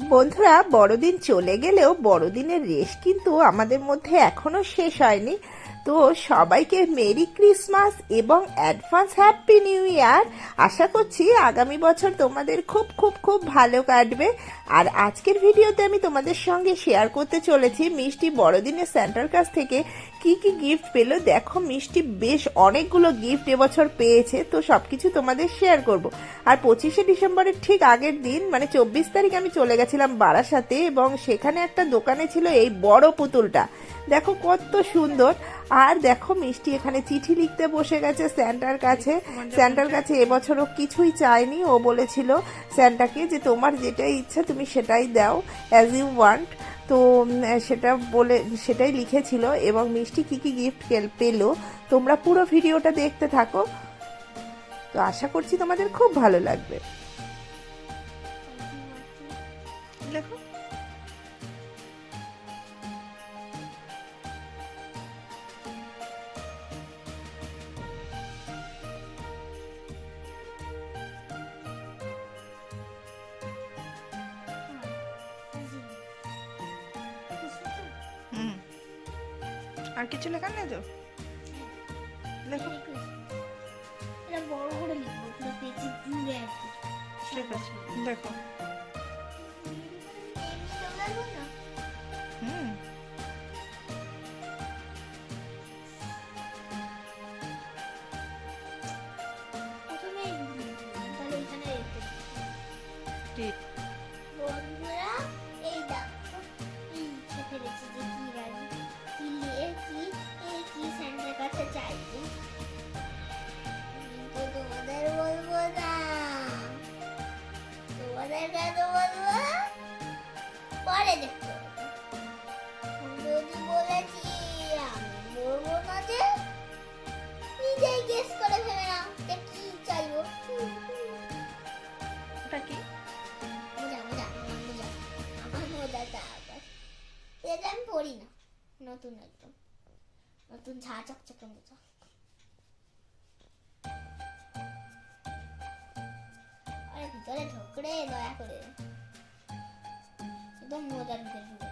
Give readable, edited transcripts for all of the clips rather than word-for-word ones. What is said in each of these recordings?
বন্ধুরা, বড়দিন চলে গেলেও বড়দিনের রেশ কিন্তু আমাদের মধ্যে এখনো শেষ হয়নি। তো সবাইকে মেরি ক্রিসমাস এবং অ্যাডভান্স হ্যাপি নিউ ইয়ার। আশা করছি আগামী বছর তোমাদের খুব খুব খুব ভালো কাটবে। আর আজকের ভিডিওতে আমি তোমাদের সঙ্গে শেয়ার করতে চলেছি মিষ্টি বড়দিনের সেন্টার কাছ থেকে কি কি গিফট পেলো। দেখো, মিষ্টি বেশ অনেকগুলো গিফট এবছর পেয়েছে, তো সবকিছু তোমাদের শেয়ার করব। আর 25শে ডিসেম্বরের ঠিক আগের দিন মানে 24 তারিখ আমি চলে গেছিলাম বারাসাতে, এবং সেখানে একটা দোকানে ছিল এই বড় পুতুলটা। দেখো কত সুন্দর। আর দেখো, মিষ্টি এখানে চিঠি লিখতে বসে গেছে স্যান্টার কাছে। স্যান্টার কাছে এবছরও কিছুই চায়নি, ও বলেছিল স্যান্টাকে যে তোমার যেটাই ইচ্ছা তুমি সেটাই দাও, অ্যাজ ইউ ওয়ান্ট। তো সেটাই লিখেছিল। এবং মিষ্টি কি কি গিফট পেলো তোমরা পুরো ভিডিওটা দেখতে থাকো। তো আশা করছি তোমাদের খুব ভালো লাগবে। দেখো, আর কিছু লেখা নেই তো? দেখো, এটা বড় করে লিখবো পুরো পেজে জুড়ে আর কি। ঠিক আছে, দেখো। হুম, প্রথমে তাহলে এখানে রেখে দিই। ঠিক। বন্ধুরা, এই দেখো লিখে ফেলেছি যে কি রাজি কি লিয়ে কি স্যান্টার কাছে চাইবো। তো তোমাদের বলবো না, তোমাদের কেন বলবো, পরে দেখতে হবে। যদি বলেছি আমি বলবো না, যে নিজেই গেস করে ফেলে নাও যে কি চাইবো। ওটা কি? আমার মজাটা আবার এটা আমি পড়ি না, নতুন একদম নতুন ঝা চকচকে মোজা। আরে ভিতরে ঢোকরে দয়া করে, একদম মোজার ভিতরে ঢুকে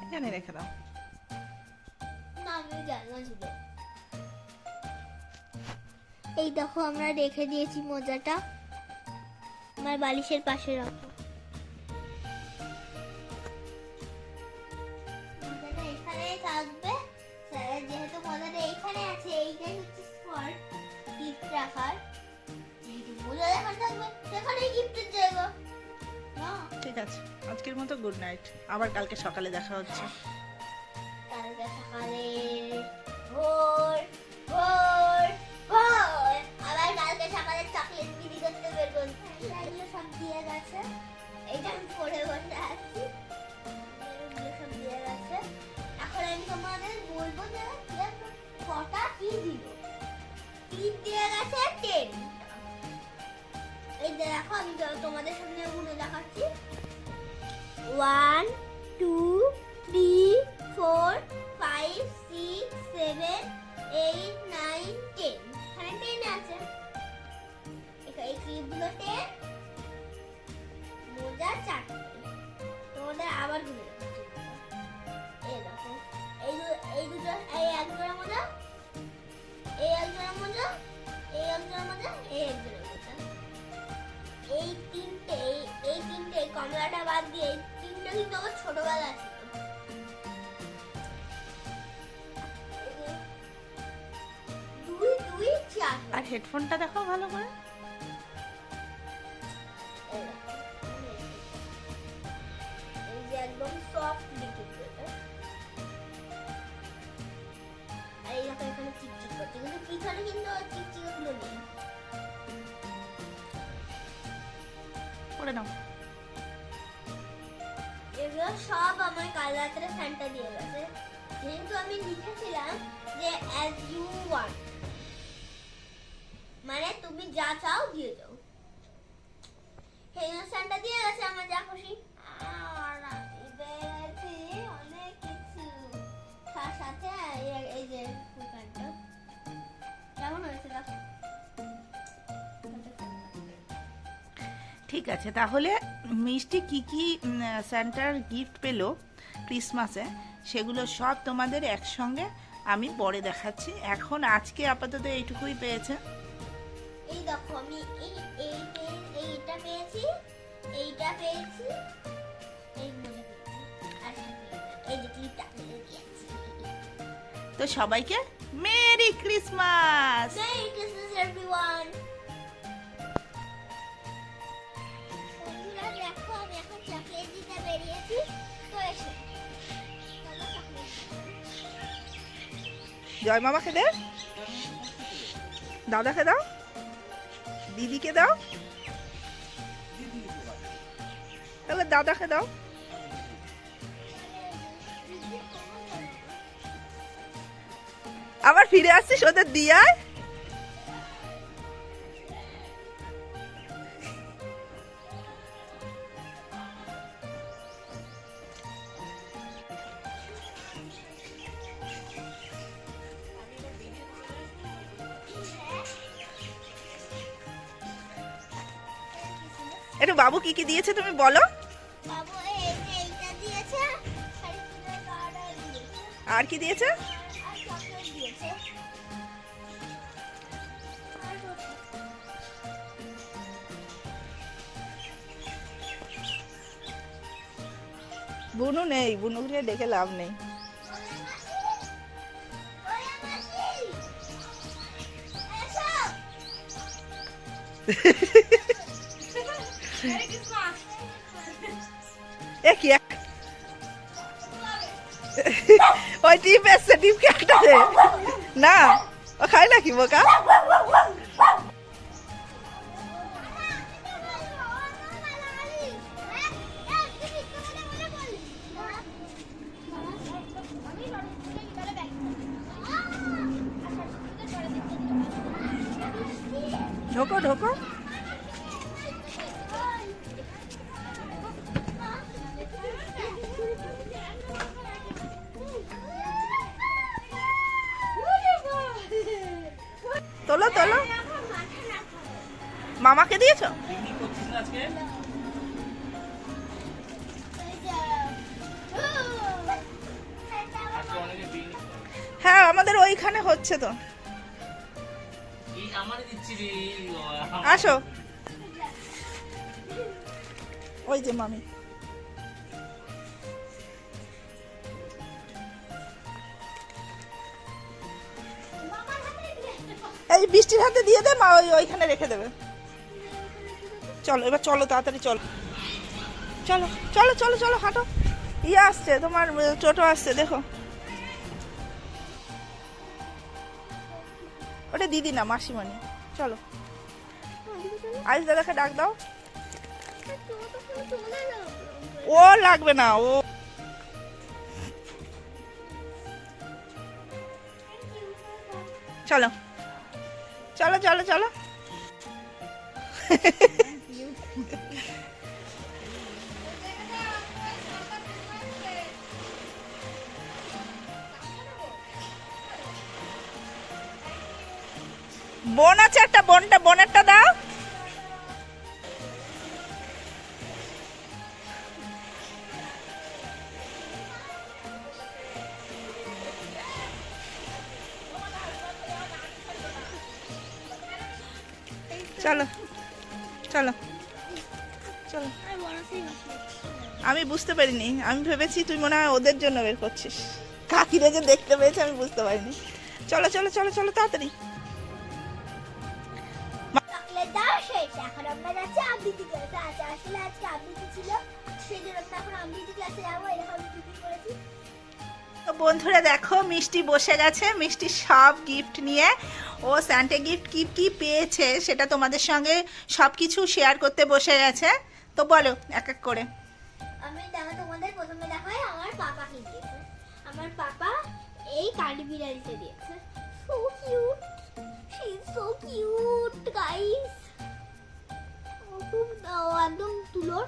এখানে রেখে দাও। না, আমি জানলা ঝুলে। এই দেখো আমরা রেখে দিয়েছি মোজাটা, আমার বালিশের পাশে রাখো। মোজাটা এখানেই থাকবে, যেহেতু মোজাটা এইখানে আছে, এইটাই হচ্ছে স্পট গিফট রাখার। যেহেতু মোজা এখানে থাকবে সেখানেই গিফটের জায়গা। ঠিক আছে, আজকের মতো গুড নাইট। আবার কালকে সকালে দেখা হচ্ছে। কালকে সকালে ভোর ভোর ভোর আবার কালকে সকালে চকলেট বিক্রি করতে বের করছি। এগুলো সব দিয়ে গেছে, এইটা আমি পরে বসে আছি। এগুলো সব দিয়ে গেছে। এখন আমি তোমাদের বলবো যে কটা কি দিল। টিপ দিয়ে গেছে 10। এই দেখো, আমি তোমাদের সামনে গুনে দেখাচ্ছি। 1 2 3 4 5 6 7 8 9 10। এখানে 10 আছে। এই ক্লিপগুলো 10, মোজা 4টে। তোমাদের আবার গুনে দেখাচ্ছি। এই দেখো, এই দুটো, এই এক জোড়া মোজা, এই এক জোড়া মোজা, এই এক জোড়া মোজা, এই এক জোড়া মোজা। এই তিনটে কমলাটা বাদ দিয়ে এই তিনটে কিন্তু আমার ছোটবেলা ছিল। দুই দুই চার। আর হেডফোনটা দেখো ভালো করে। এই যে একদম সফট লিকুইড এটা। আর এই দেখো এখানে চিকচিক করছে, কিন্তু পিছনে কিন্তু চিকচিকে গুলো নেই। করে নাও। এগুলো সব আমার কাল রাত্রে স্যান্টা দিয়ে গেছে, যেহেতু আমি লিখেছিলাম যে অ্যাজ ইউ ওয়ান্ট, মানে তুমি যা চাও দিয়ে দাও। সেই স্যান্টা দিয়ে গেছে আমার যা খুশি। আর পেয়েছি অনেক কিছু, তার সাথে এই যে ফুলকানটা কেমন হয়েছে দেখো। ঠিক আছে, তাহলে মিষ্টি কি কি স্যান্টার গিফট পেলো ক্রিসমাসে সেগুলো সব তোমাদের একসঙ্গে আমি পরে দেখাচ্ছি। এখন আজকে আপাতত এইটুকুই পেয়েছে। এই দেখো আমি এইটা পেয়েছি, এইটা পেয়েছি, এইগুলো পেয়েছি, আর এই যে ক্লিপটা দিয়েছি। তো সবাইকে merry Christmas. Merry Christmas everyone. বন্ধুরা দেখো আমি এখন চকলেট দিতে বেরিয়েছি, তো এসে জয় মামাকে দে, দাদাকে দাও, দিদিকে দাও, তাহলে দাদাকে দাও। আবার ফিরে আসছিস ওদের দিয়ায়। একটু বাবু কি কি দিয়েছে তুমি বলো। বাবু এইটা দিয়েছে, আর একটু কার্ড দিয়েছে, আর কি দিয়েছে? আর চকলেট দিয়েছে, আর বুনু নেই, বুনুকে ডেকে লাভ নেই। কি ওই টিপ এসছে, টিপকে একটা দে না, ও খায় নাকি বোকা? ঢোকো ঢোকো। তোলো তোলো। মামাকে দিয়েছো? হ্যাঁ আমাদের ওইখানে হচ্ছে তো। আসো, ওই যে মামি। এই বৃষ্টির হাতে দিয়ে দে মা, ওইখানে রেখে দেবে। চলো এবার চলো, তাড়াতাড়ি চলো, চলো চলো চলো চলো হাঁটো। ইয়ে আসছে তোমার, টোটো আসছে দেখো। ওটা দিদি না, মাসিমণি। চলো আইস দাদাকে ডাক দাও। ও লাগবে না, ও চলো চলো চলো চলো। বোন আছে একটা, বোনেরটা দাও। চলো চলো চলো। আমি বুঝতে পারিনি, আমি ভেবেছি তুই মনে হয় ওদের জন্য বের করছিস। কাকিরে যে দেখতে পেয়েছে আমি বুঝতে পারিনি। চলো চলো চলো চলো তাড়াতাড়ি। চকলেট দাও শেষ, এখন আমরা যাচ্ছি আবৃত্তি ক্লাসে। আসলে আজকে আবৃত্তি ছিল, সেই জন্য এখন আবৃত্তি ক্লাসে যাবো, এরকম আবৃত্তি করেছি। তো বন্ধুরা দেখো মিষ্টি বসে গেছে, মিষ্টি সব গিফট নিয়ে। ও স্যান্টা গিফট কি কি পেয়েছে সেটা তোমাদের সঙ্গে সব কিছু শেয়ার করতে বসে গেছে। তো বলো এক এক করে। আমি তোমাদের প্রথমে দেখাই আমার পাপা কি দিয়েছে। আমার পাপা এই কাঠি বিড়ালিতে দিয়েছে। So cute, she is so cute guys. একদম তুলোর,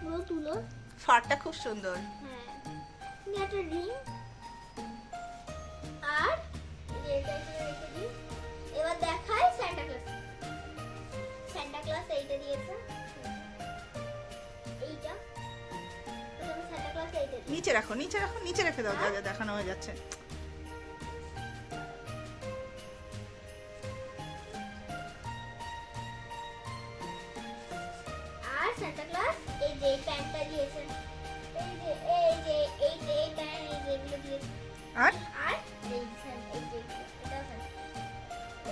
পুরো তুলোর। ফারটা খুব সুন্দর। হ্যাঁ, একটা রিং, আর এটা রেখে দিই। এবার দেখাই সান্টা ক্লজ। সান্টা ক্লজ এইটা দিয়েছে। নিচে রাখো, নিচে রাখো, নিচে রেখে দাও, যা যা দেখানো হয়ে যাচ্ছে। আর সান্টা ক্লজ এই যে প্যান্টটা দিয়েছেন, এই প্যান্ট, এই যে এগুলো দিয়েছে। আর আর এই যে এটা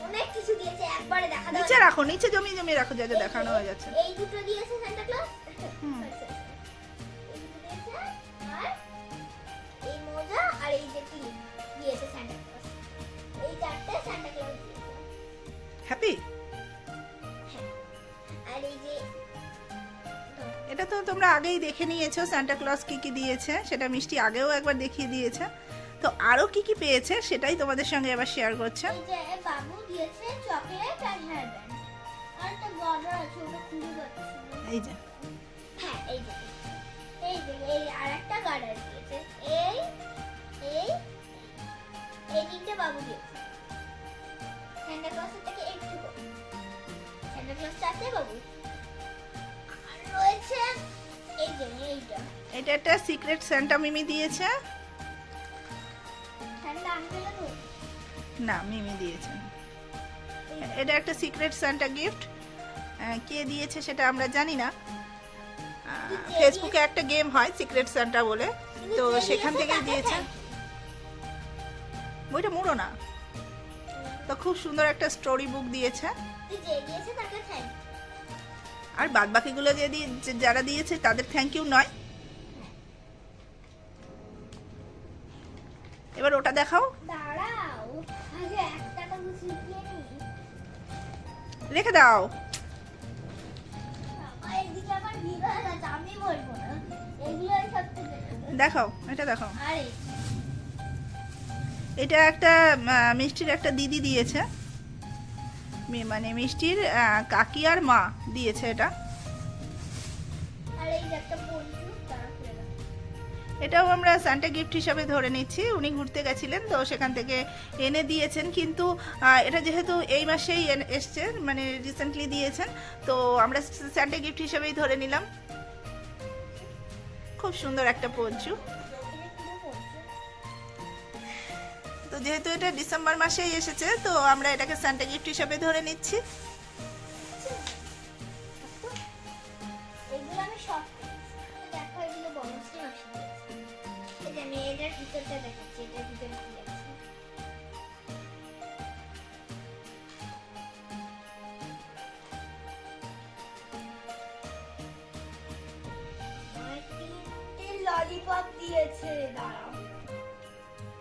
অনেক কিছু দিয়েছে, একবারে দেখা দাও। নিচে রাখো, নিচে জমিয়ে জমিয়ে রাখো, যা যা দেখানো হয়ে যাচ্ছে। এই দুটো দিয়েছে সান্টা ক্লজ। হুম। এই দুটো দিয়েছে, আর এই মোজা আর এই যে ক্লিপ দিয়েছে সান্টা ক্লজ। এই চারটে সান্টা ক্লজ দিয়েছে। হ্যাপি? আর এই যে এটা তো তোমরা আগেই দেখে নিয়েছো সান্টা ক্লজ কি কি দিয়েছে, সেটা মিষ্টি আগেও একবার দেখিয়ে দিয়েছে। তো আরো কি কি পেয়েছে সেটাই তোমাদের সঙ্গে এবার শেয়ার করছে। এই যে বাবু দিয়েছে চকলেট আর হেয়ার ব্যান্ড। আর একটা গড়া আছে, ওটা খুলে যাচ্ছে। এই যে হ্যাঁ, এই যে এই আর একটা গার্ডার দিয়েছে। এই এই এই তিনটে বাবু দিয়েছে। সান্টা ক্লজের থেকে একটু কম। সান্টা ক্লজ চারটে বাবু। আর রয়েছে এই যে এইটা এটা একটা সিক্রেট সান্টা মিমি দিয়েছে। সান্টা আঙ্কেলও তো না, মিমি দিয়েছে। এটা একটা সিক্রেট সান্টা গিফট। কে দিয়েছে সেটা আমরা জানি না। ফেসবুকে একটা গেম হয় সিক্রেট সান্টা বলে, তো সেখান থেকেই দিয়েছে। বইটা মুড়ো না। তো খুব সুন্দর একটা স্টোরি বুক দিয়েছে। যে দিয়েছে তাকে থ্যাংক। আর বাদ বাকিগুলো যারা দিয়েছে তাদের থ্যাংক ইউ নয়। এবার ওটা দেখাও। দাঁড়াও, আগে একটা তো শিখিয়ে নি। রেখে দাও। এইদিকে আমার ভিড় হয়ে গেছে, আমি বলবো না। এগুলোই সব থেকে দেখাও, এটা দেখাও। আরে এটা একটা মিষ্টির একটা দিদি দিয়েছে, মানে মিষ্টির কাকি আর মা দিয়েছে এটা। আর এই যে একটা বন্ধু তারা ফেলে গেল। এটাও আমরা সান্টা গিফট হিসাবে ধরে নিচ্ছি। উনি ঘুরতে গেছিলেন, তো সেখান থেকে এনে দিয়েছেন। কিন্তু এটা যেহেতু এই মাসেই এসছে, মানে রিসেন্টলি দিয়েছেন, তো আমরা সান্টা গিফট হিসাবেই ধরে নিলাম। খুব সুন্দর একটা পঞ্চু। এটা কি বলছে? তো যেহেতু এটা ডিসেম্বর মাসেই এসেছে, তো আমরা এটাকে সান্টা গিফট হিসাবে ধরে নিচ্ছি। এগুলো আমি সব পেয়েছি। দেখো এগুলো বনশ্রী মাসে দিয়েছে। এই যে আমি এটার ভিতরটা দেখাচ্ছি, এটার ভিতরে কি আছে। আর তিনটে ললিপপ দিয়েছে। দাঁড়াও,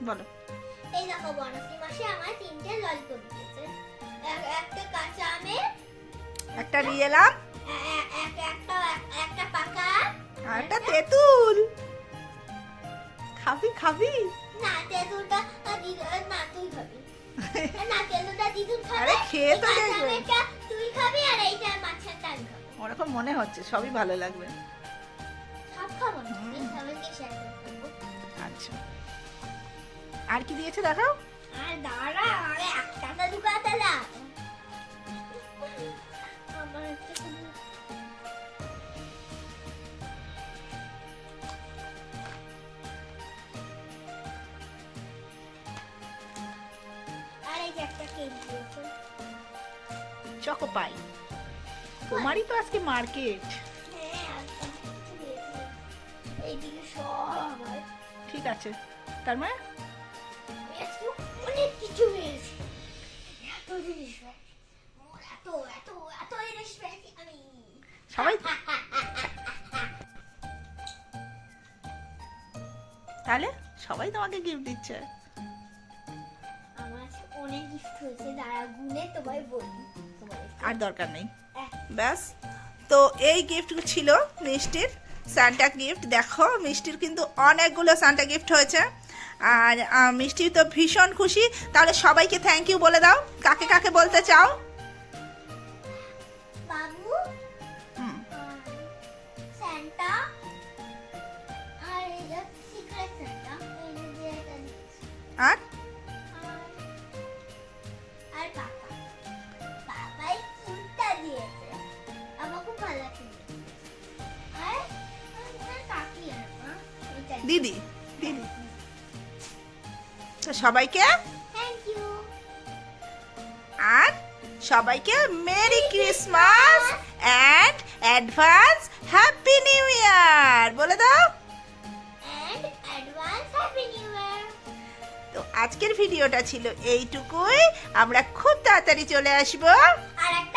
বলো। এই দেখো বনশ্রী মাসে আমার তিনটে ললিপপ দিয়েছে। একটা কাঁচা আমের, একটা রিয়েল আম, একটা পাকা, আর একটা তেঁতুল। খাবি খাবি? না তেঁতুলটা না তুই খাবি। না তেঁতুলটা দিদুন খাবে। আরে খেয়ে তো এই কাঁচা দেখবে। আমেরটা তুই খাবি আর এইটা মাছেরটা আমি খাবো। ওরকম মনে হচ্ছে সবই ভালো লাগবে। সব খাবো না, আমি সবাইকে শেয়ার করবো। আচ্ছা, আর কি দিয়েছে দেখাও। আর দাঁড়া, আরে একটা না দুটো না। আমার একটা শুধু আর এই যে একটা কেক দিয়েছে। চকো পাই। তোমারই তো আজকে মার্কেট। হ্যাঁ, আর কিছু দিয়েছে। এইদিকে সব আমার। ঠিক আছে, তার মানে আজকে অনেক কিছু পেয়েছি। এত জিনিস পেয়েছি। মোর এত এত এত জিনিস পেয়েছি আমি। সবাই তাহলে সবাই তোমাকে গিফট দিচ্ছে। আমার আজকে অনেক গিফট হয়েছে, দাঁড়া গুনে তোমায় বলি। আর দরকার নেই, এক, ব্যাস। তো এই গিফট ছিল মিষ্টির সান্টা গিফট। দেখো মিষ্টির কিন্তু অনেকগুলো সান্টা গিফট হয়েছে, আর মিষ্টি তো ভীষণ খুশি। তাহলে সবাইকে থ্যাংক ইউ বলে দাও। কাকে কাকে বলতে চাও? বাবু, হুম, স্যান্টা, আর এই যে সিক্রেট স্যান্টা, এই যে এটা দিয়েছে। আর আর পাপা, পাপাই চুলটা দিয়েছে, আমার খুব ভালো লাগছে। আর কাকি আর মা এটা দিদি দিদি তো সবাইকে থ্যাংক ইউ। আর সবাইকে merry Christmas and advance happy new year বলে দাও। And advance happy new year. তো আজকের ভিডিওটা ছিল এইটুকুই, আমরা খুব তাড়াতাড়ি চলে আসবো আর একটা